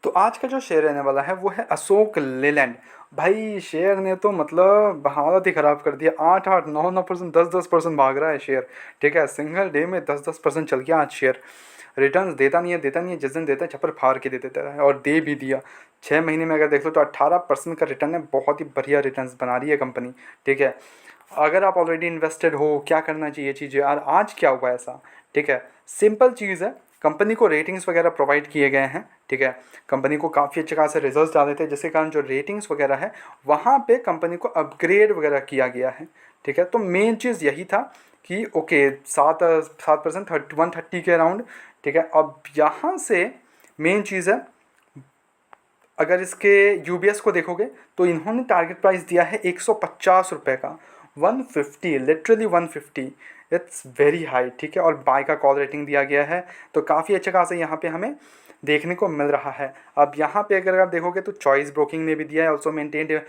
तो आज का जो शेयर रहने वाला है वो है अशोक लेलैंड। भाई शेयर ने तो मतलब हालत ही ख़राब कर दिया। 8-8 9-9%, 10-10% भाग रहा है शेयर। ठीक है, सिंगल डे में 10-10% चल गया आज शेयर। रिटर्न देता नहीं है, देता नहीं है, जिस दिन देता है छप्पर फाड़ के दे देता है, और दे भी दिया। 6 महीने में अगर देख लो तो 18% का रिटर्न है। बहुत ही बढ़िया रिटर्न बना रही है कंपनी। ठीक है, अगर आप ऑलरेडी इन्वेस्टेड हो, क्या करना चाहिए चीज़ें, और आज क्या हुआ ऐसा। ठीक है, सिंपल चीज़ है, कंपनी को रेटिंग्स वगैरह प्रोवाइड किए गए हैं। ठीक है, कंपनी को काफ़ी अच्छे खासे रिजल्ट्स डाले थे, जिसके कारण जो रेटिंग्स वगैरह है वहाँ पे कंपनी को अपग्रेड वगैरह किया गया है। ठीक है, तो मेन चीज़ यही था कि ओके 7-7%, 130 के अराउंड। ठीक है, अब यहाँ से मेन चीज़ है, अगर इसके यूबीएस को देखोगे तो इन्होंने टारगेट प्राइस दिया है 150 रुपये का। 150, लिटरली 150, इट्स वेरी हाई। ठीक है, और बाय का कॉल रेटिंग दिया गया है, तो काफ़ी अच्छा खासा यहाँ पे हमें देखने को मिल रहा है। अब यहाँ पे अगर आप देखोगे तो चॉइस ब्रोकिंग ने भी दिया है also maintained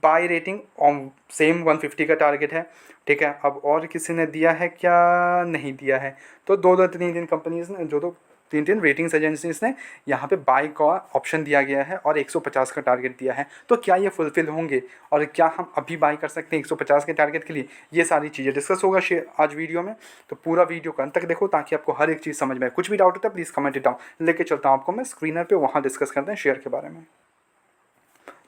buy rating on same 150 का टारगेट है। ठीक है, अब और किसी ने दिया है क्या, नहीं दिया है। तो दो दो तीन तीन कंपनीज ने, जो दो तीन तीन रेटिंग्स एजेंसीज ने यहाँ पे बाय का ऑप्शन दिया गया है और 150 का टारगेट दिया है। तो क्या ये फुलफिल होंगे, और क्या हम अभी बाय कर सकते हैं 150 के टारगेट के लिए, ये सारी चीज़ें डिस्कस होगा आज वीडियो में। तो पूरा वीडियो का अंत तक देखो ताकि आपको हर एक चीज़ समझ में आए। कुछ भी डाउट होता है प्लीज़ कमेंट इट डाउन, लेके चलता हूँ आपको मैं स्क्रीनर पे, वहाँ डिस्कस करते हैं शेयर के बारे में।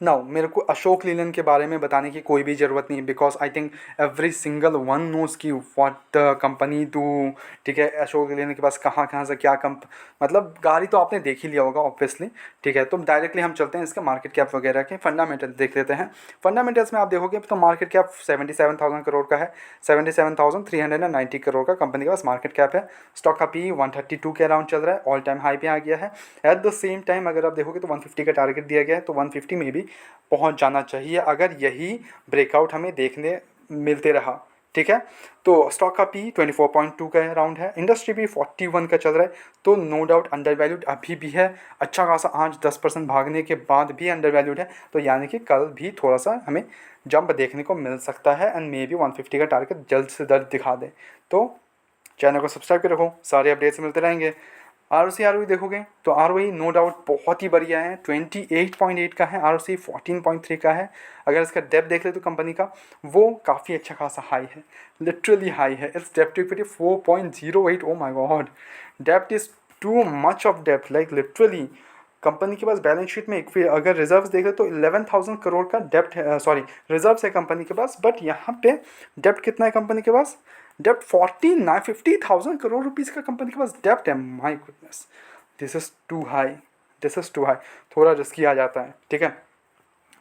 नाउ मेरे को अशोक लीलन के बारे में बताने की कोई भी ज़रूरत नहीं, because I think every single one knows की व्हाट द कंपनी डू। ठीक है, अशोक लीलन के पास कहाँ कहाँ से क्या मतलब गाड़ी तो आपने देख ही लिया होगा ऑब्वियसली। ठीक है, तो डायरेक्टली हम चलते हैं इसके मार्केट कैप वगैरह के फंडामेंटल देख लेते हैं। फंडामेंटल्स में आप देखोगे तो मार्केट कैप 77,000 करोड़ का है। 77,390 करोड़ का कंपनी के पास मार्केट कैप है। स्टॉक का पी 132 के अराउंड चल रहा है, ऑल टाइम हाई पे आ गया है। एट द सेम टाइम अगर आप देखोगे तो 150 का टारगेट दिया गया है, तो 150 में भी पहुंच जाना चाहिए अगर यही ब्रेकआउट हमें देखने मिलते रहा। ठीक है, तो स्टॉक का पी 24.2 का अराउंड है, इंडस्ट्री भी 41 का चल रहा है, तो नो डाउट अंडर वैल्यूड अभी भी है। अच्छा खासा आज 10% भागने के बाद भी अंडर वैल्यूड है, तो यानी कि कल भी थोड़ा सा हमें जंप देखने को मिल सकता है, एंड मे बी 150 का टारगेट जल्द से जल्द दिखा दे। तो चैनल को सब्सक्राइब कर रखो, सारे अपडेट्स मिलते रहेंगे। आर ओ देखोगे तो आर नो डाउट बहुत ही बढ़िया है, 28.8 का है। आर 14.3 का है। अगर इसका डेप्थ देख ले तो कंपनी का वो काफ़ी अच्छा खासा हाई है, लिटरली हाई है। It's depth equity 4.08। Oh my God, depth is too much of depth, like literally. Company के पास बैलेंस शीट में एक अगर रिजर्व्स देख ले तो 11,000 करोड़ का डेप्ट है, सॉरी रिजर्व्स है कंपनी के पास, बट यहाँ पे डेप्ट कितना है कंपनी के पास, डेप्ट 50,000 करोड़ रुपीज़ का कंपनी के पास डेप्ट है। My goodness, this is too high, this is too high. थोड़ा रिस्की आ जाता है। ठीक है,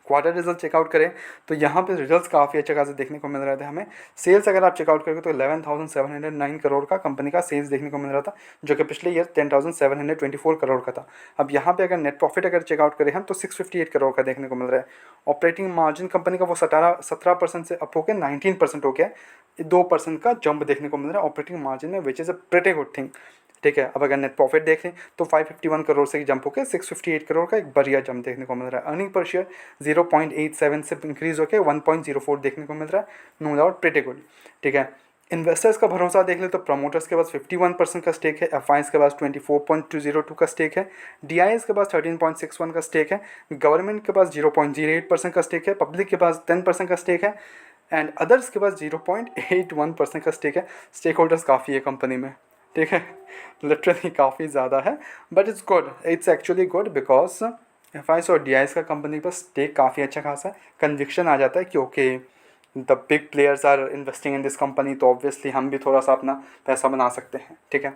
क्वार्टर रिजल्ट चेकआउट करें तो यहाँ पे रिजल्ट्स काफ़ी अच्छे खासे देखने को मिल रहे थे हमें। सेल्स अगर आप चेकआउट करोगे तो 11,709 करोड़ का कंपनी का सेल्स देखने को मिल रहा था, जो कि पिछले ईयर 10,724 करोड़ का था। अब यहाँ पे अगर नेट प्रॉफिट अगर चेकआउट करें हम तो 658 करोड़ का देखने को मिल रहा है। ऑपरेटिंग मार्जिन कंपनी का वो 17% से अप होकर 19% हो गया है। 2% का जंप देखने को मिल रहा है ऑपरेटिंग मार्जिन में, which is a pretty good thing. ठीक है, अब अगर नेट प्रॉफिट देखें तो 551 करोड़ से जंप होकर 658 करोड़ का एक बढ़िया जंप देखने को मिल रहा है। अर्निंग पर शेयर 0.87 से इंक्रीज होकर 1.04 देखने को मिल रहा है, नो डाउट प्रेटी गुड। ठीक है, इन्वेस्टर्स का भरोसा देख ले तो प्रमोटर्स के पास 51% का स्टेक है, एफ के पास 24.202 का स्टेक है, डी के पास 13.61 का स्टेक है, गवर्नमेंट के पास 0.08% का स्टेक है, पब्लिक के पास 10% का स्टेक है, एंड अदर्स के पास 0.81% का स्टेक है। स्टेक होल्डर्स काफ़ी है कंपनी में। ठीक है, लिटरली काफ़ी ज़्यादा है, but it's good, it's actually good because F और डी का कंपनी पर स्टेक काफ़ी अच्छा खासा है। कन्विक्शन आ जाता है कि okay the big players are investing in this company, तो ऑब्वियसली हम भी थोड़ा सा अपना पैसा बना सकते हैं। ठीक है,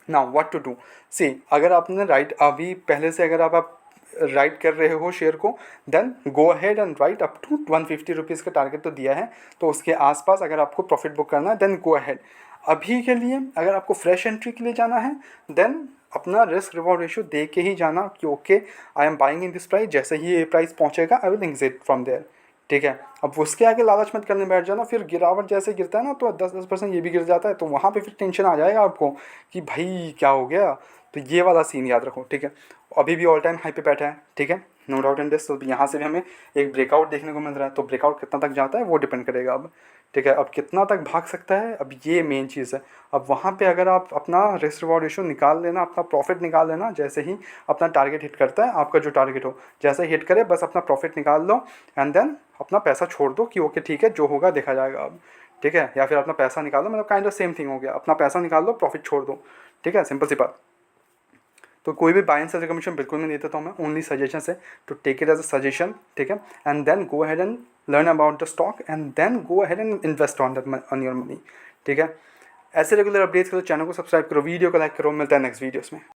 नाउ व्हाट टू डू, सी अगर आपने राइट अभी पहले से अगर आप राइट कर रहे हो शेयर को, then go ahead and write up to 150 rupees का टारगेट तो दिया है, तो उसके आसपास अगर आपको प्रॉफिट बुक करना है देन गो अहेड। अभी के लिए अगर आपको फ्रेश एंट्री के लिए जाना है देन अपना रिस्क रिवॉर्ड रेशियो दे के ही जाना कि okay I am buying in this price, जैसे ही ये प्राइस पहुंचेगा I will exit from there. ठीक है, अब उसके आगे लालच मत करने बैठ जाना, फिर गिरावट जैसे गिरता है ना तो 10-10% ये भी गिर जाता है, तो वहाँ पे फिर टेंशन आ जाएगा आपको कि भाई क्या हो गया। तो ये वाला सीन याद रखो। ठीक है, अभी भी ऑल टाइम हाई पे बैठा है। ठीक है, नो डाउट इन दिस। तो यहाँ से भी हमें एक ब्रेकआउट देखने को मिल रहा है, तो ब्रेकआउट कितना तक जाता है वो डिपेंड करेगा अब, ठीक है। अब कितना तक भाग सकता है, अब ये मेन चीज़ है। अब वहाँ पे अगर आप अपना रिस्क रिवॉर्ड रेशियो निकाल लेना, अपना प्रॉफिट निकाल लेना, जैसे ही अपना टारगेट हिट करता है, आपका जो टारगेट हो जैसे हिट करे बस अपना प्रॉफिट निकाल लो एंड देन अपना पैसा छोड़ दो कि ओके ठीक है जो होगा देखा जाएगा अब, ठीक है। या फिर अपना पैसा निकालो, मतलब काइंड ऑफ सेम थिंग हो गया, अपना पैसा निकाल दो प्रॉफिट छोड़ दो, ठीक है, सिंपल सी बात। तो कोई भी बाय एंड सेल रिकमेंडेशन बिल्कुल नहीं देता, तो मैं ओनली सजेशन है to take it as a suggestion, ठीक है। And then go ahead and learn about the stock and then go ahead and invest on that on your money, ठीक है। ऐसे रेगुलर अपडेट्स के लिए चैनल को subscribe करो, वीडियो को लाइक करो, मिलता है नेक्स्ट वीडियोस में।